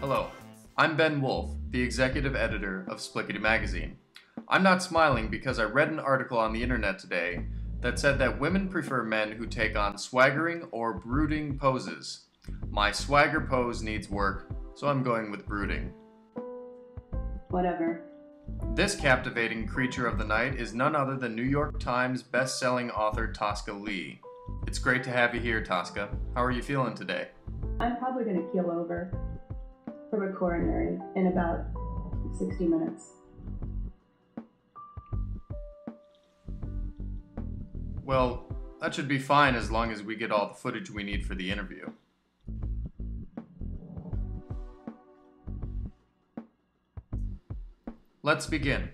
Hello, I'm Ben Wolf, the executive editor of Splickety Magazine. I'm not smiling because I read an article on the internet today that said that women prefer men who take on swaggering or brooding poses. My swagger pose needs work, so I'm going with brooding. Whatever. This captivating creature of the night is none other than New York Times best-selling author Tosca Lee. It's great to have you here, Tosca. How are you feeling today? I'm probably going to keel over from a coronary in about 60 minutes. Well, that should be fine as long as we get all the footage we need for the interview. Let's begin.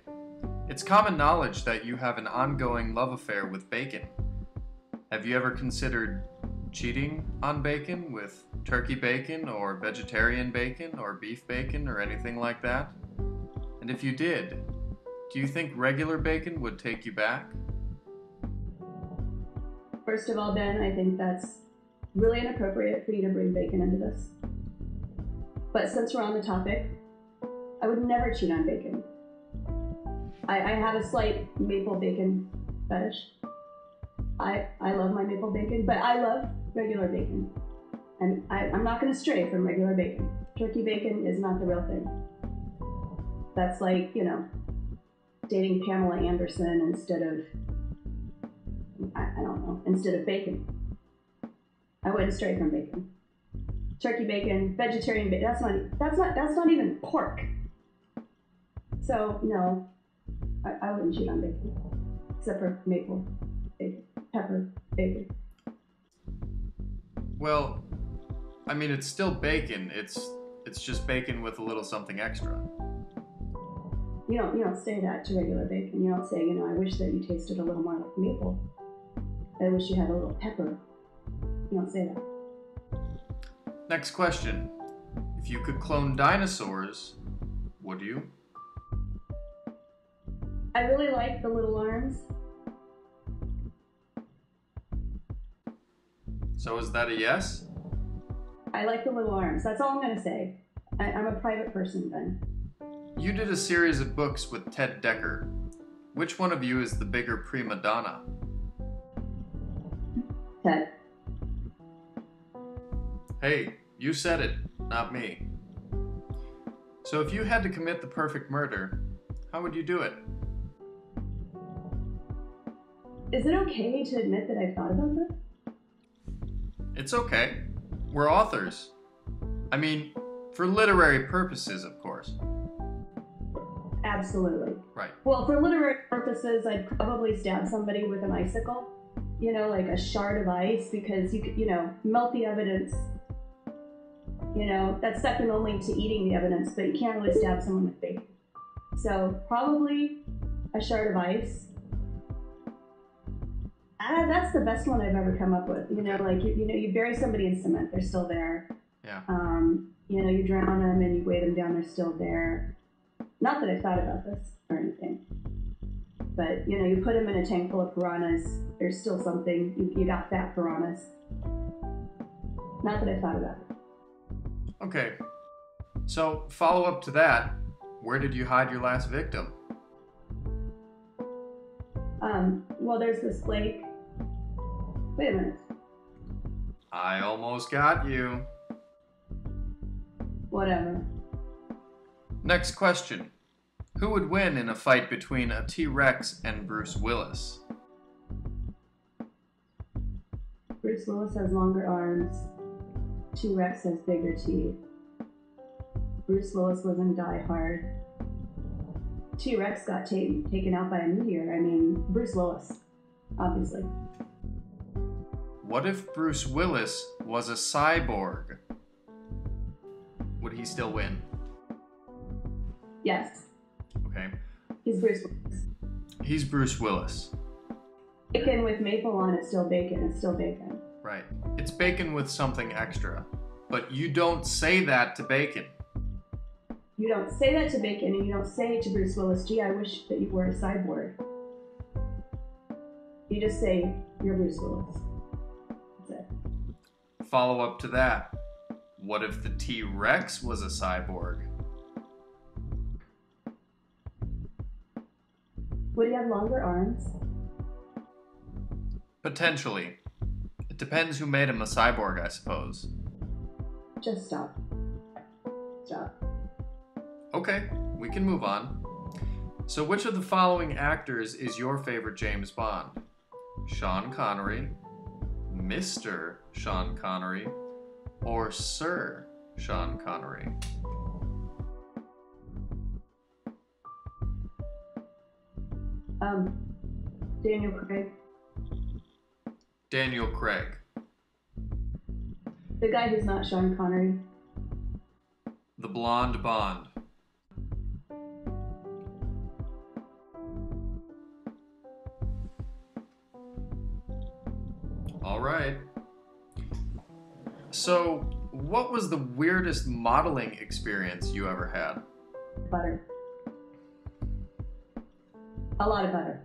It's common knowledge that you have an ongoing love affair with bacon. Have you ever considered cheating on bacon with turkey bacon or vegetarian bacon or beef bacon or anything like that? And if you did, do you think regular bacon would take you back? First of all, Ben, I think that's really inappropriate for you to bring bacon into this. But since we're on the topic, I would never cheat on bacon. I have a slight maple bacon fetish. I love my maple bacon, but I love regular bacon. And I'm not going to stray from regular bacon. Turkey bacon is not the real thing. That's like, dating Pamela Anderson instead of, instead of bacon. I wouldn't stray from bacon. Turkey bacon, vegetarian bacon, that's not even pork. So no, I wouldn't cheat on bacon, except for maple bacon, pepper bacon. Well, I mean, it's still bacon. It's just bacon with a little something extra. You don't say that to regular bacon. You don't say, I wish that you tasted a little more like maple. I wish you had a little pepper. You don't say that. Next question. If you could clone dinosaurs, would you? I really like the little arms. So is that a yes? I like the little arms. That's all I'm going to say. I'm a private person, Ben. You did a series of books with Ted Dekker. Which one of you is the bigger prima donna? Ted. Hey, you said it, not me. So if you had to commit the perfect murder, how would you do it? Is it okay to admit that I've thought about this? It's okay. We're authors. I mean, for literary purposes, of course. Absolutely. Right. Well, for literary purposes, I'd probably stab somebody with an icicle, like a shard of ice, because you could, melt the evidence. That's second only to eating the evidence, but you can't really stab someone with bacon. So probably a shard of ice. That's the best one I've ever come up with. You bury somebody in cement, they're still there. Yeah. You drown them and you weigh them down, they're still there. Not that I've thought about this or anything, but you put them in a tank full of piranhas, there's still something. You got fat piranhas. Not that I've thought about it. Okay. So, follow up to that, where did you hide your last victim? Well, there's this lake. Wait a minute. I almost got you. Whatever. Next question. Who would win in a fight between a T-Rex and Bruce Willis? Bruce Willis has longer arms. T-Rex has bigger teeth. Bruce Willis was in Die Hard. T-Rex got taken out by a meteor. I mean, Bruce Willis, obviously. What if Bruce Willis was a cyborg? Would he still win? Yes. Okay. He's Bruce Willis. He's Bruce Willis. Bacon with maple on it, still bacon. It's still bacon. Right. It's bacon with something extra. But you don't say that to bacon. You don't say that to bacon, and you don't say to Bruce Willis, gee, I wish that you were a cyborg. You just say you're Bruce Willis. That's it. Follow up to that. What if the T-Rex was a cyborg? Would he have longer arms? Potentially. It depends who made him a cyborg, I suppose. Just stop. Stop. Okay, we can move on. So which of the following actors is your favorite James Bond? Sean Connery, Mr. Sean Connery, or Sir Sean Connery? Daniel Craig. Daniel Craig. The guy who's not Sean Connery. The Blonde Bond. All right. So, what was the weirdest modeling experience you ever had? Butter. A lot of butter.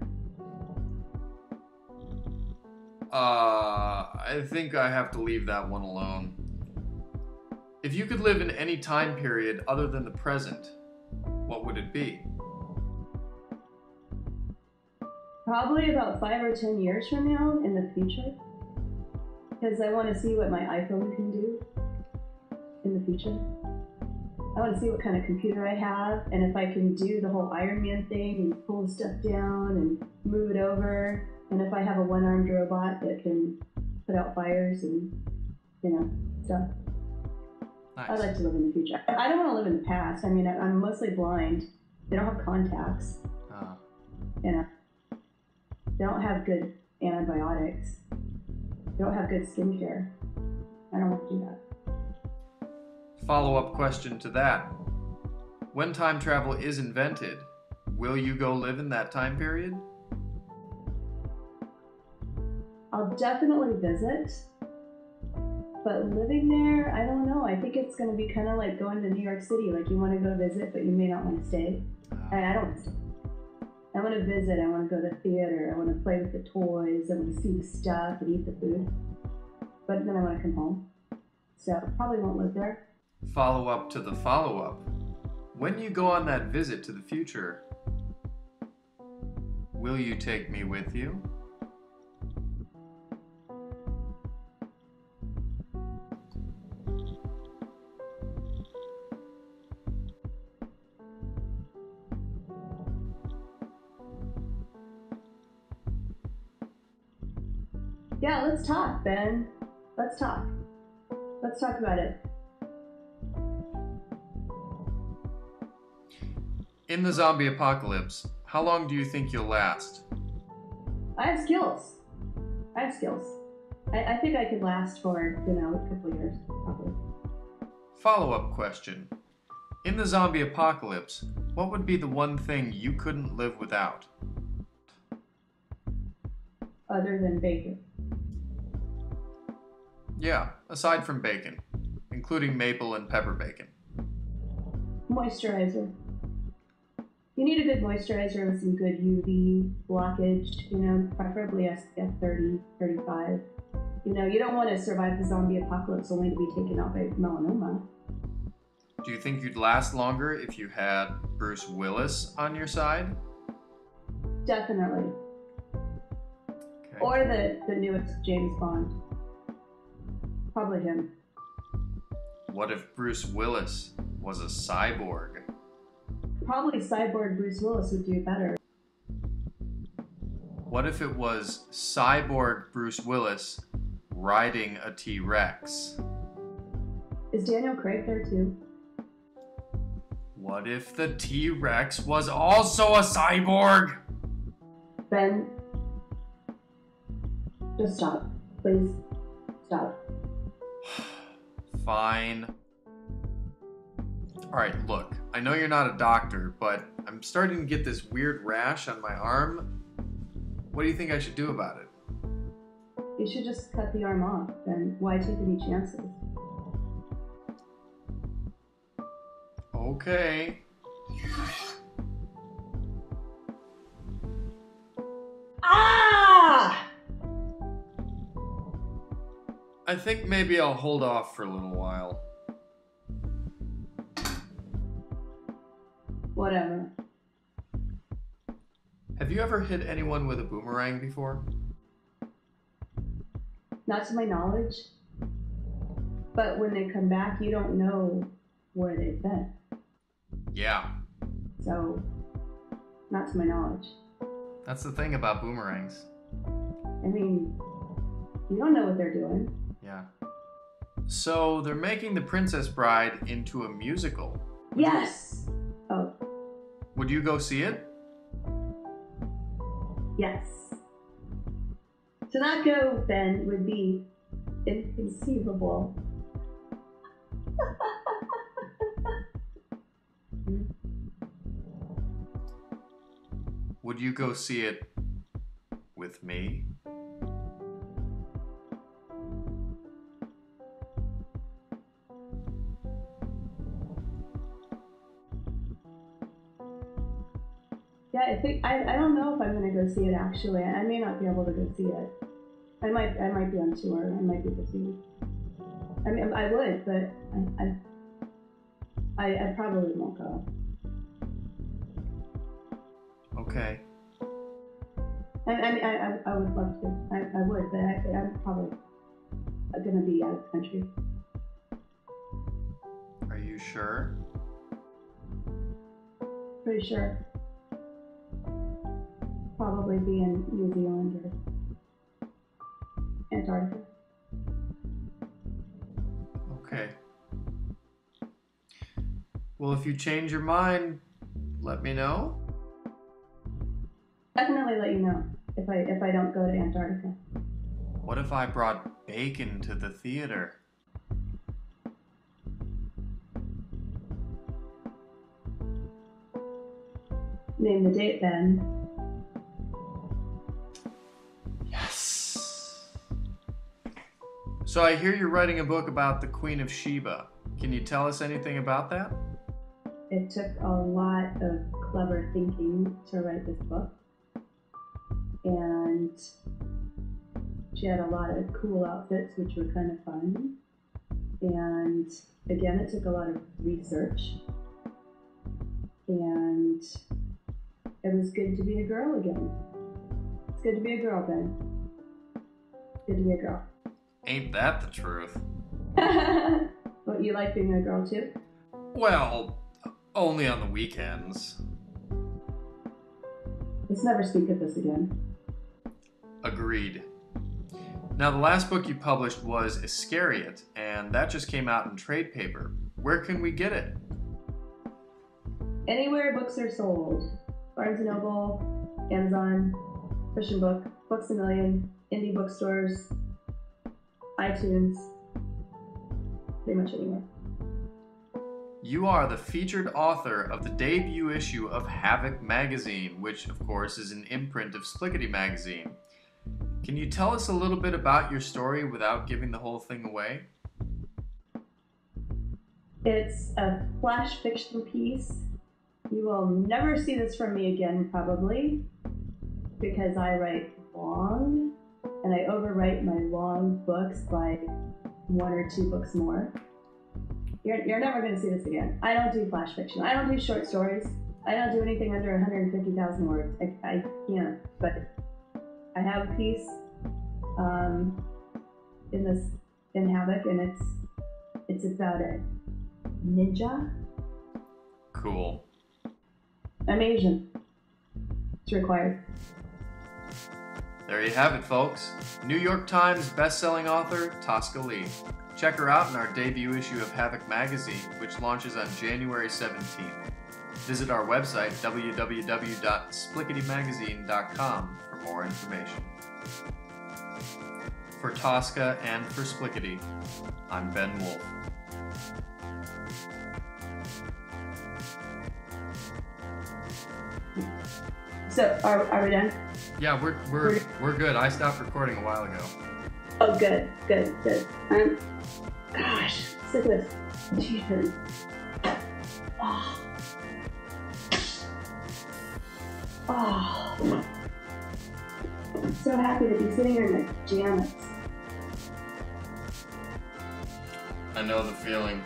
I think I have to leave that one alone. If you could live in any time period other than the present, what would it be? Probably about 5 or 10 years from now in the future. Because I want to see what my iPhone can do in the future. I want to see what kind of computer I have, and if I can do the whole Iron Man thing and pull stuff down and move it over, and if I have a one-armed robot that can put out fires and, stuff. Nice. I'd like to live in the future. I don't want to live in the past. I mean, I'm mostly blind. They don't have contacts. They don't have good antibiotics. They don't have good skincare. I don't want to do that. Follow-up question to that. When time travel is invented, will you go live in that time period? I'll definitely visit, but living there, I don't know. I think it's going to be kind of like going to New York City. Like, you want to go visit, but you may not want to stay. I don't want to stay. I want to visit. I want to go to the theater. I want to play with the toys. I want to see the stuff and eat the food. But then I want to come home. So I probably won't live there. Follow-up to the follow-up. When you go on that visit to the future, will you take me with you? Yeah, let's talk, Ben. Let's talk. Let's talk about it. In the zombie apocalypse, how long do you think you'll last? I have skills. I think I could last for, a couple of years, probably. Follow-up question. In the zombie apocalypse, what would be the one thing you couldn't live without? Other than bacon. Yeah, aside from bacon, including maple and pepper bacon. Moisturizer. You need a good moisturizer with some good UV blockage, preferably SPF 30, 35. You don't want to survive the zombie apocalypse only to be taken out by melanoma. Do you think you'd last longer if you had Bruce Willis on your side? Definitely. Okay. Or the newest James Bond. Probably him. What if Bruce Willis was a cyborg? Probably cyborg Bruce Willis would do better. What if it was cyborg Bruce Willis riding a T-Rex? Is Daniel Craig there too? What if the T-Rex was also a cyborg? Ben, just stop. Please, stop. Fine. Alright, look, I know you're not a doctor, but I'm starting to get this weird rash on my arm. What do you think I should do about it? You should just cut the arm off, then why take any chances? Okay. Ah! I think maybe I'll hold off for a little while. Whatever. Have you ever hit anyone with a boomerang before? Not to my knowledge. But when they come back, you don't know where they've been. Yeah. So, not to my knowledge. That's the thing about boomerangs. I mean, you don't know what they're doing. Yeah. So, they're making The Princess Bride into a musical. Yes! Oh, Would you go see it? yes. To not go, then, would be inconceivable. Would you go see it with me? Yeah, I don't know if I'm gonna go see it actually. I may not be able to go see it. I might be on tour. I might be busy. I mean, I would, but I probably won't go. Okay. I mean, I would love to. I would, but I'm probably gonna be out of the country. Are you sure? Pretty sure. Probably be in New Zealand or Antarctica. Okay. Well, if you change your mind, let me know. Definitely let you know if I don't go to Antarctica. What if I brought bacon to the theater? Name the date then. Yes. So I hear you're writing a book about the Queen of Sheba. Can you tell us anything about that? It took a lot of clever thinking to write this book. And she had a lot of cool outfits, which were kind of fun. And again, it took a lot of research. And it was good to be a girl again. It's good to be a girl, Ben. Good to be a girl. Ain't that the truth? What, you like being a girl too? Well, only on the weekends. Let's never speak of this again. Agreed. Now, the last book you published was Iscariot, and that just came out in trade paper. Where can we get it? Anywhere books are sold. Barnes & Noble, Amazon, Christian Book, Books A Million, indie bookstores, iTunes, pretty much anywhere. You are the featured author of the debut issue of Havoc Magazine, which, of course, is an imprint of Splickety Magazine. Can you tell us a little bit about your story without giving the whole thing away? It's a flash fiction piece. You will never see this from me again, probably, because I write long, and I overwrite my long books by 1 or 2 books more. You're never going to see this again. I don't do flash fiction. I don't do short stories. I don't do anything under 150,000 words. I can't, but I have a piece in Havoc, and it's about a ninja. Cool. I'm Asian. It's required. There you have it, folks. New York Times bestselling author Tosca Lee. Check her out in our debut issue of Havoc Magazine, which launches on January 17th. Visit our website, www.splicketymagazine.com, for more information. For Tosca and for Splickety, I'm Ben Wolf. So, are we done? Yeah, we're good. I stopped recording a while ago. Oh, good. Gosh, sick of this. Jesus. Oh. I'm so happy to be sitting here in my pajamas. I know the feeling.